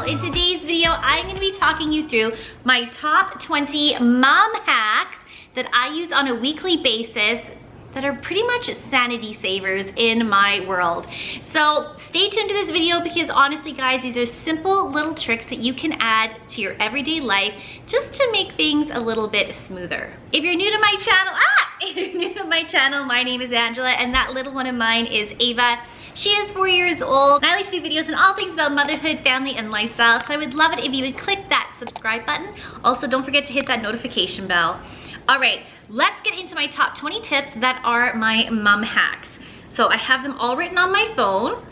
In today's video, I'm gonna be talking you through my top 20 mom hacks that I use on a weekly basis that are pretty much sanity savers in my world. So stay tuned to this video because honestly guys, these are simple little tricks that you can add to your everyday life just to make things a little bit smoother. If you're new to my channel, my name is Angela and that little one of mine is Ava. She is 4 years old. And I like to do videos on all things about motherhood, family, and lifestyle. So I would love it if you would click that subscribe button. Also, don't forget to hit that notification bell. All right, let's get into my top 20 tips that are my mom hacks. So I have them all written on my phone.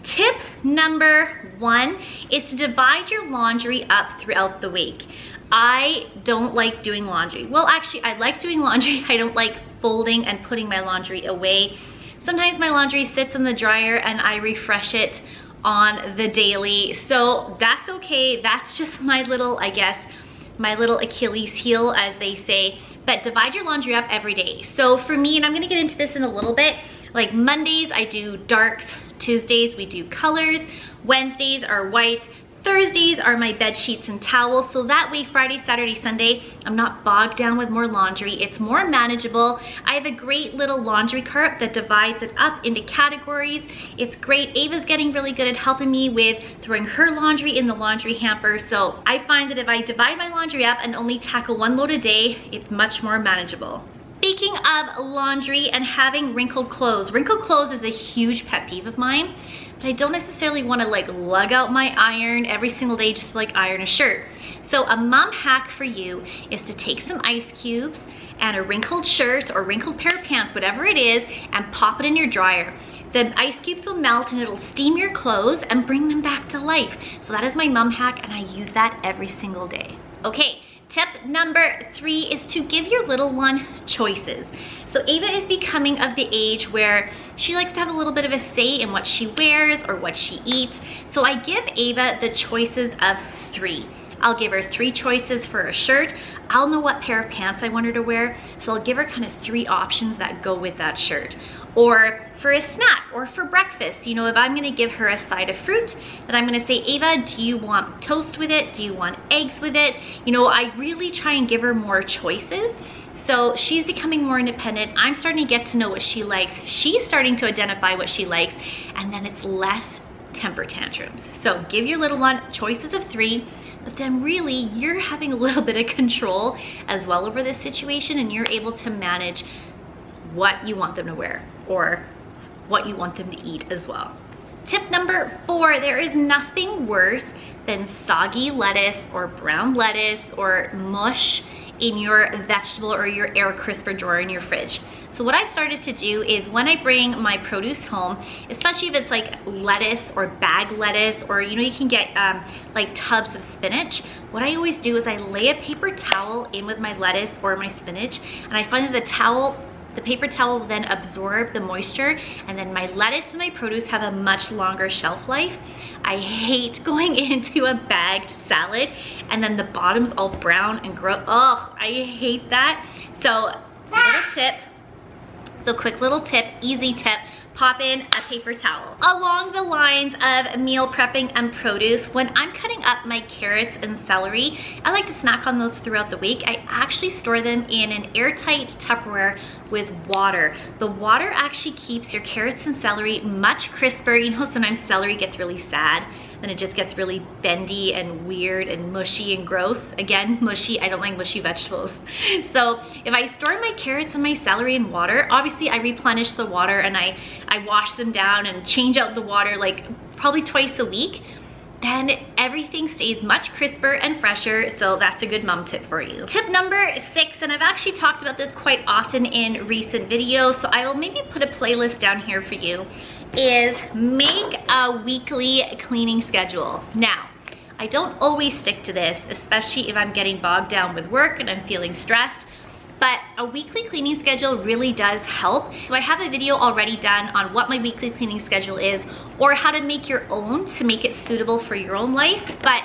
Tip number 1 is to divide your laundry up throughout the week. I don't like doing laundry. Well, actually, I like doing laundry. I don't like folding and putting my laundry away. Sometimes my laundry sits in the dryer and I refresh it on the daily. So that's okay. That's just my little, I guess, my little Achilles heel, as they say. But divide your laundry up every day. So for me, and I'm gonna get into this in a little bit, like Mondays I do darks, Tuesdays we do colors, Wednesdays are whites, Thursdays are my bed sheets and towels, so that way Friday, Saturday, Sunday, I'm not bogged down with more laundry. It's more manageable. I have a great little laundry cart that divides it up into categories. It's great. Ava's getting really good at helping me with throwing her laundry in the laundry hamper, so I find that if I divide my laundry up and only tackle one load a day, it's much more manageable. Speaking of laundry and having wrinkled clothes is a huge pet peeve of mine, but I don't necessarily want to like lug out my iron every single day just to like iron a shirt. So a mom hack for you is to take some ice cubes and a wrinkled shirt or wrinkled pair of pants, whatever it is, and pop it in your dryer. The ice cubes will melt and it'll steam your clothes and bring them back to life. So that is my mom hack and I use that every single day. Okay. Tip number 3 is to give your little one choices. So Ava is becoming of the age where she likes to have a little bit of a say in what she wears or what she eats. So I give Ava the choices of 3. I'll give her 3 choices for a shirt. I'll know what pair of pants I want her to wear. So I'll give her kind of 3 options that go with that shirt. Or for a snack or for breakfast, you know, if I'm gonna give her a side of fruit, then I'm gonna say, Ava, do you want toast with it? Do you want eggs with it? You know, I really try and give her more choices. So she's becoming more independent. I'm starting to get to know what she likes. She's starting to identify what she likes, and then it's less temper tantrums. So give your little one choices of 3, but then really you're having a little bit of control as well over this situation, and you're able to manage what you want them to wear or what you want them to eat as well. Tip number 4, there is nothing worse than soggy lettuce or brown lettuce or mush in your vegetable or your air crisper drawer in your fridge. So what I've started to do is when I bring my produce home, especially if it's like lettuce or bag lettuce, or you know, you can get like tubs of spinach, what I always do is I lay a paper towel in with my lettuce or my spinach, and I find that the paper towel will then absorb the moisture, and then my lettuce and my produce have a much longer shelf life. I hate going into a bagged salad and then the bottom's all brown and gross. Oh, I hate that. So quick little tip, easy tip, pop in a paper towel. Along the lines of meal prepping and produce, when I'm cutting up my carrots and celery, I like to snack on those throughout the week. I actually store them in an airtight Tupperware with water. The water actually keeps your carrots and celery much crisper. You know, sometimes celery gets really sad, then it just gets really bendy and weird and mushy and gross. Again, mushy, I don't like mushy vegetables. So if I store my carrots and my celery in water, obviously I replenish the water and I wash them down and change out the water like probably twice a week, then everything stays much crisper and fresher. So that's a good mom tip for you. Tip number 6, and I've actually talked about this quite often in recent videos, so I will maybe put a playlist down here for you, is make a weekly cleaning schedule. Now, I don't always stick to this, especially if I'm getting bogged down with work and I'm feeling stressed, but a weekly cleaning schedule really does help. So I have a video already done on what my weekly cleaning schedule is, or how to make your own to make it suitable for your own life. But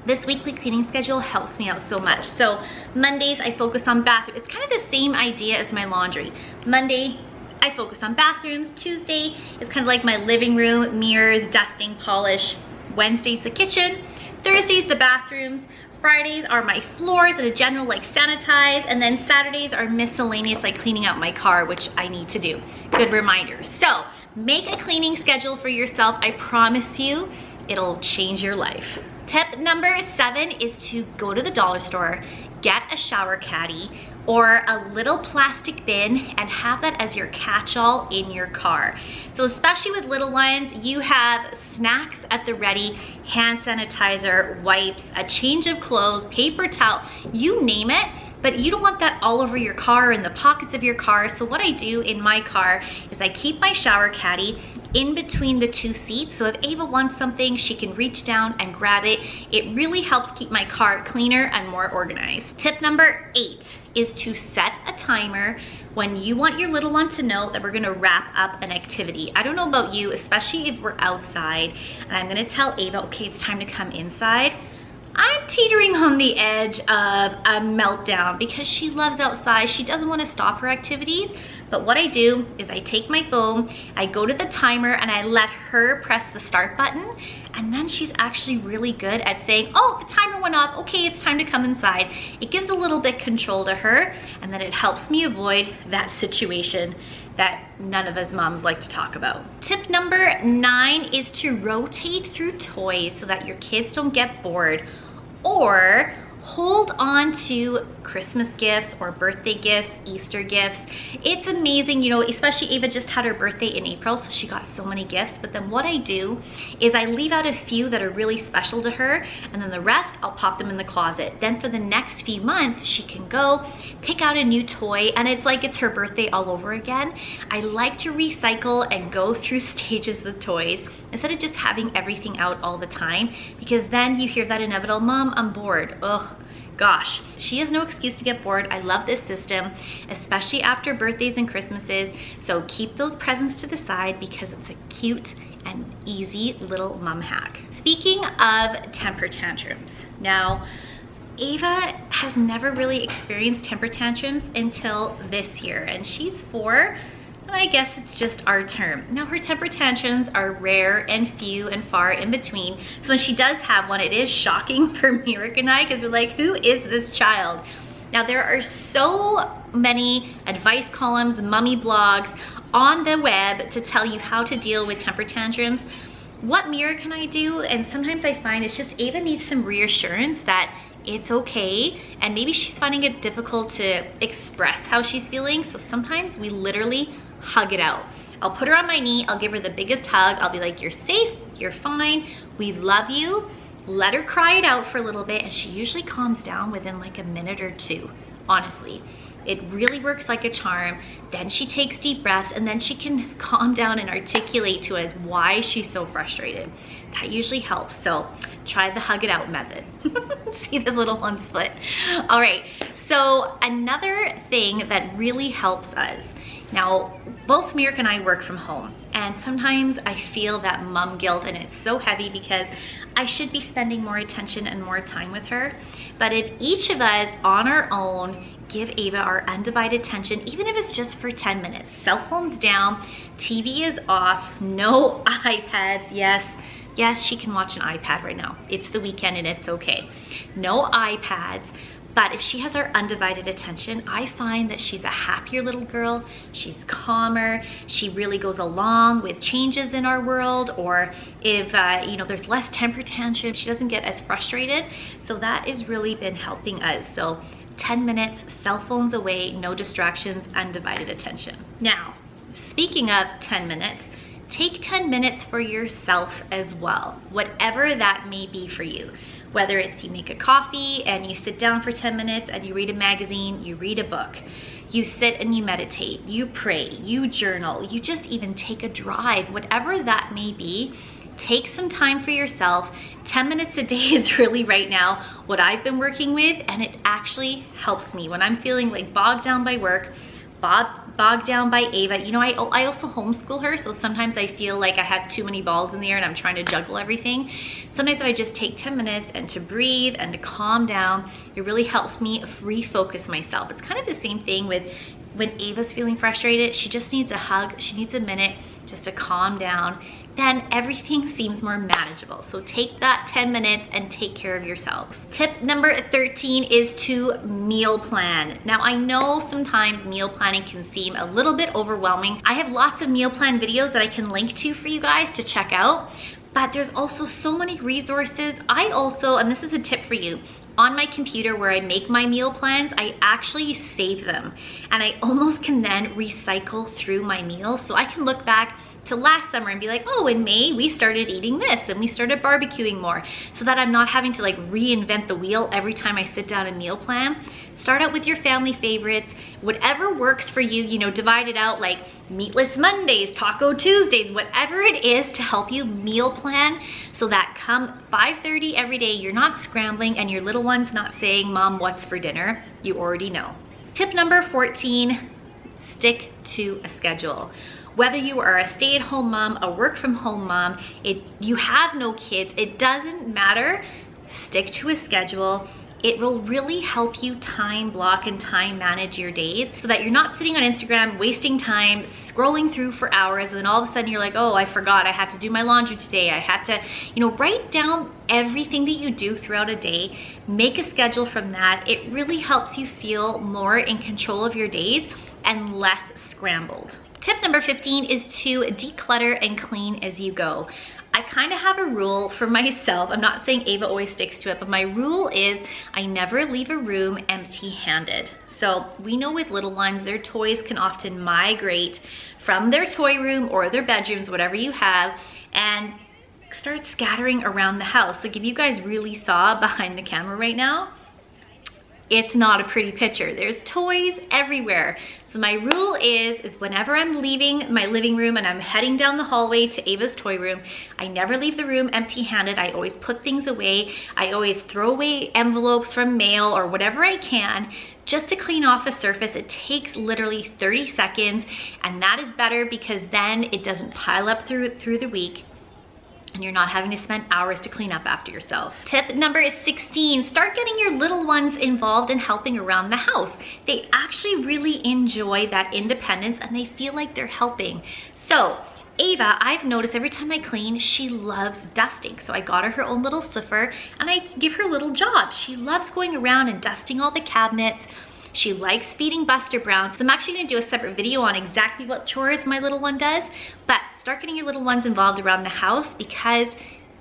this weekly cleaning schedule helps me out so much. So Mondays, I focus on bathroom. It's kind of the same idea as my laundry. Monday, I focus on bathrooms. Tuesday is kind of like my living room, mirrors, dusting, polish. Wednesday's the kitchen, Thursday's the bathrooms, Fridays are my floors and a general like sanitize, and then Saturdays are miscellaneous like cleaning out my car, which I need to do. Good reminder. So make a cleaning schedule for yourself. I promise you, it'll change your life. Tip number 7 is to go to the dollar store, get a shower caddy or a little plastic bin and have that as your catch-all in your car. So especially with little ones, you have snacks at the ready, hand sanitizer, wipes, a change of clothes, paper towel, you name it. But you don't want that all over your car, in the pockets of your car. So what I do in my car is I keep my shower caddy in between the 2 seats. So if Ava wants something, she can reach down and grab it. It really helps keep my car cleaner and more organized. Tip number 8 is to set a timer when you want your little one to know that we're gonna wrap up an activity. I don't know about you, especially if we're outside and I'm gonna tell Ava, okay, it's time to come inside. I'm teetering on the edge of a meltdown because she loves outside. She doesn't want to stop her activities. But what I do is I take my phone, I go to the timer and I let her press the start button. And then she's actually really good at saying, oh, the timer went off. Okay, it's time to come inside. It gives a little bit control to her, and then it helps me avoid that situation that none of us moms like to talk about. Tip number 9 is to rotate through toys so that your kids don't get bored, or hold on to Christmas gifts or birthday gifts, Easter gifts. It's amazing, you know, especially Ava just had her birthday in April, so she got so many gifts. But then what I do is I leave out a few that are really special to her, and then the rest, I'll pop them in the closet. Then for the next few months, she can go pick out a new toy, and it's like it's her birthday all over again. I like to recycle and go through stages with toys instead of just having everything out all the time, because then you hear that inevitable, Mom, I'm bored. Ugh. Gosh, she has no excuse to get bored. I love this system, especially after birthdays and Christmases. So keep those presents to the side because it's a cute and easy little mom hack. Speaking of temper tantrums, now Ava has never really experienced temper tantrums until this year, and she's 4. I guess it's just our term. Now her temper tantrums are rare and few and far in between. So when she does have one, it is shocking for Mirek and I, because we're like, who is this child? Now there are so many advice columns, mommy blogs on the web to tell you how to deal with temper tantrums. What Mirek and I do, and sometimes I find it's just Ava needs some reassurance that it's okay, and maybe she's finding it difficult to express how she's feeling. So sometimes we literally hug it out. I'll put her on my knee, I'll give her the biggest hug, I'll be like, you're safe, you're fine, we love you. Let her cry it out for a little bit, and she usually calms down within like a minute or 2, honestly. It really works like a charm. Then she takes deep breaths, and then she can calm down and articulate to us why she's so frustrated. That usually helps. So try the hug it out method. See this little one's foot. All right, so another thing that really helps us. Now, both Mirek and I work from home, and sometimes I feel that mom guilt, and it's so heavy because I should be spending more attention and more time with her. But if each of us on our own give Ava our undivided attention, even if it's just for 10 minutes, cell phones down, TV is off, no iPads, yes, she can watch an iPad right now. It's the weekend and it's okay. No iPads. But if she has our undivided attention, I find that she's a happier little girl, she's calmer, she really goes along with changes in our world, or if you know, there's less temper tantrum, she doesn't get as frustrated. So that has really been helping us. So 10 minutes, cell phones away, no distractions, undivided attention. Now, speaking of 10 minutes, take 10 minutes for yourself as well, whatever that may be for you. Whether it's you make a coffee and you sit down for 10 minutes and you read a magazine, you read a book, you sit and you meditate, you pray, you journal, you just even take a drive, whatever that may be, take some time for yourself. 10 minutes a day is really right now what I've been working with, and it actually helps me when I'm feeling like bogged down by work, bogged down by Ava. You know, I also homeschool her, so sometimes I feel like I have too many balls in the air and I'm trying to juggle everything. Sometimes if I just take 10 minutes and to breathe and to calm down, it really helps me refocus myself. It's kind of the same thing with when Ava's feeling frustrated, she just needs a hug, she needs a minute just to calm down, then everything seems more manageable. So take that 10 minutes and take care of yourselves. Tip number 13 is to meal plan. Now I know sometimes meal planning can seem a little bit overwhelming. I have lots of meal plan videos that I can link to for you guys to check out, but there's also so many resources. I also, and this is a tip for you, on my computer where I make my meal plans, I actually save them, and I almost can then recycle through my meals. So I can look back to last summer and be like, oh, in May we started eating this and we started barbecuing more, so that I'm not having to like reinvent the wheel every time I sit down and meal plan. Start out with your family favorites, whatever works for you, you know, divide it out like meatless Mondays, taco Tuesdays, whatever it is to help you meal plan, so that come 5:30 every day, you're not scrambling and your little one's not saying, Mom, what's for dinner? You already know. Tip number 14, stick to a schedule. Whether you are a stay-at-home mom, a work-from-home mom, you have no kids, it doesn't matter. Stick to a schedule. It will really help you time block and time manage your days, so that you're not sitting on Instagram wasting time scrolling through for hours, and then all of a sudden you're like, oh, I forgot I had to do my laundry today. I had to, you know, write down everything that you do throughout a day. Make a schedule from that. It really helps you feel more in control of your days and less scrambled. Tip number 15 is to declutter and clean as you go. I kind of have a rule for myself. I'm not saying Ava always sticks to it, but my rule is I never leave a room empty-handed. So we know with little ones, their toys can often migrate from their toy room or their bedrooms, whatever you have, and start scattering around the house. Like if you guys really saw behind the camera right now, it's not a pretty picture. There's toys everywhere. So my rule is whenever I'm leaving my living room and I'm heading down the hallway to Ava's toy room, I never leave the room empty-handed. I always put things away. I always throw away envelopes from mail or whatever I can just to clean off a surface. It takes literally 30 seconds, and that is better because then it doesn't pile up through the week, and you're not having to spend hours to clean up after yourself. Tip number 16, start getting your little ones involved in helping around the house. They actually really enjoy that independence and they feel like they're helping. So Ava, I've noticed every time I clean, she loves dusting. So I got her own little Swiffer and I give her little jobs. She loves going around and dusting all the cabinets. She likes feeding Buster Brown. So I'm actually gonna do a separate video on exactly what chores my little one does, but start getting your little ones involved around the house because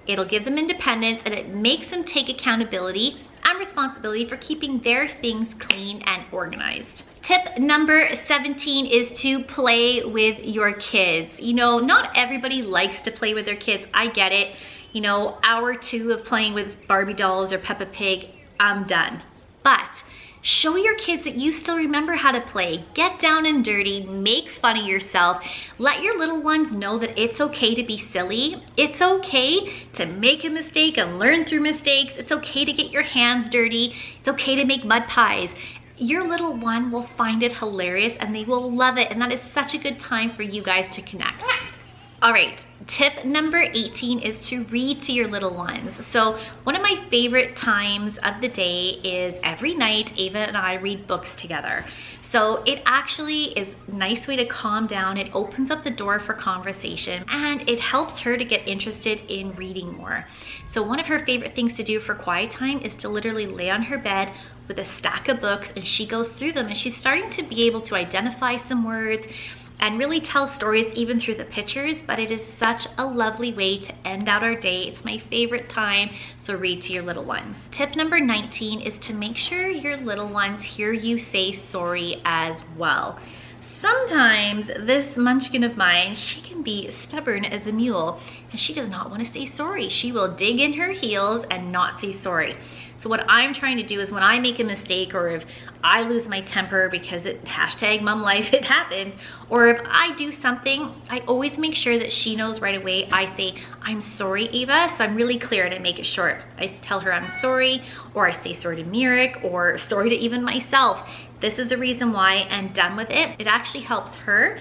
it'll give them independence and it makes them take accountability and responsibility for keeping their things clean and organized. Tip number 17 is to play with your kids. You know, not everybody likes to play with their kids. I get it. You know, hour or two of playing with Barbie dolls or Peppa Pig, I'm done. But show your kids that you still remember how to play. Get down and dirty, make fun of yourself. Let your little ones know that it's okay to be silly. It's okay to make a mistake and learn through mistakes. It's okay to get your hands dirty. It's okay to make mud pies. Your little one will find it hilarious and they will love it. And that is such a good time for you guys to connect. All right, tip number 18 is to read to your little ones. So one of my favorite times of the day is every night Ava and I read books together. So it actually is a nice way to calm down. It opens up the door for conversation and it helps her to get interested in reading more. So one of her favorite things to do for quiet time is to literally lay on her bed with a stack of books and she goes through them and she's starting to be able to identify some words and really tell stories even through the pictures, but it is such a lovely way to end out our day. It's my favorite time, so read to your little ones. Tip number 19 is to make sure your little ones hear you say sorry as well. Sometimes this munchkin of mine, she can be stubborn as a mule and she does not want to say sorry. She will dig in her heels and not say sorry. So what I'm trying to do is when I make a mistake or if I lose my temper because it #momlife, it happens, or if I do something, I always make sure that she knows right away. I say, I'm sorry, Ava. So I'm really clear and I make it short. I tell her I'm sorry, or I say sorry to Mirik, or sorry to even myself. This is the reason why, and done with it. It actually helps her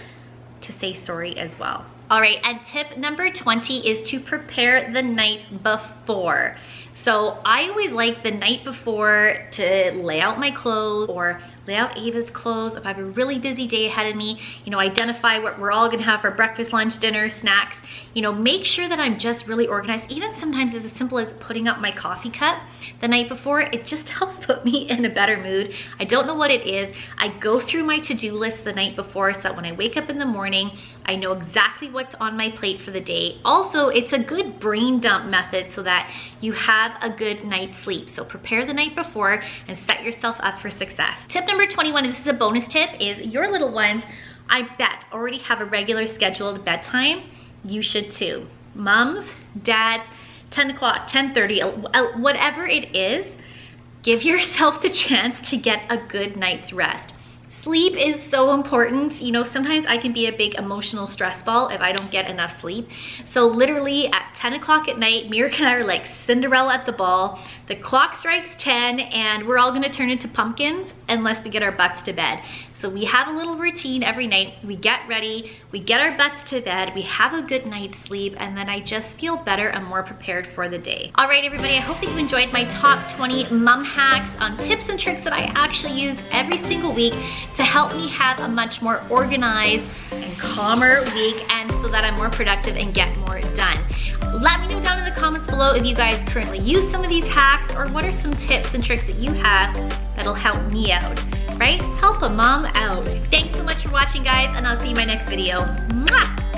to say sorry as well. All right, and tip number 20 is to prepare the night before. So I always like the night before to lay out my clothes or lay out Ava's clothes. If I have a really busy day ahead of me, you know, identify what we're all gonna have for breakfast, lunch, dinner, snacks, you know, make sure that I'm just really organized. Even sometimes as simple as putting up my coffee cup the night before, it just helps put me in a better mood. I don't know what it is. I go through my to-do list the night before so that when I wake up in the morning, I know exactly what's on my plate for the day. Also, it's a good brain dump method so that you have a good night's sleep. So prepare the night before and set yourself up for success. Tip number 21, and this is a bonus tip, is your little ones, I bet, already have a regular scheduled bedtime. You should too. Moms, dads, 10 o'clock, 10:30, whatever it is, give yourself the chance to get a good night's rest. Sleep is so important. You know, sometimes I can be a big emotional stress ball if I don't get enough sleep. So literally at 10 o'clock at night, Mira and I are like Cinderella at the ball. The clock strikes 10 and we're all gonna turn into pumpkins unless we get our butts to bed. So we have a little routine every night. We get ready, we get our butts to bed, we have a good night's sleep, and then I just feel better and more prepared for the day. All right, everybody, I hope that you enjoyed my top 20 mom hacks on tips and tricks that I actually use every single week to help me have a much more organized and calmer week, and so that I'm more productive and get more done. Let me know down in the comments below if you guys currently use some of these hacks, or what are some tips and tricks that you have that'll help me out, right? Help a mom out. Thanks so much for watching, guys, and I'll see you in my next video. Mwah!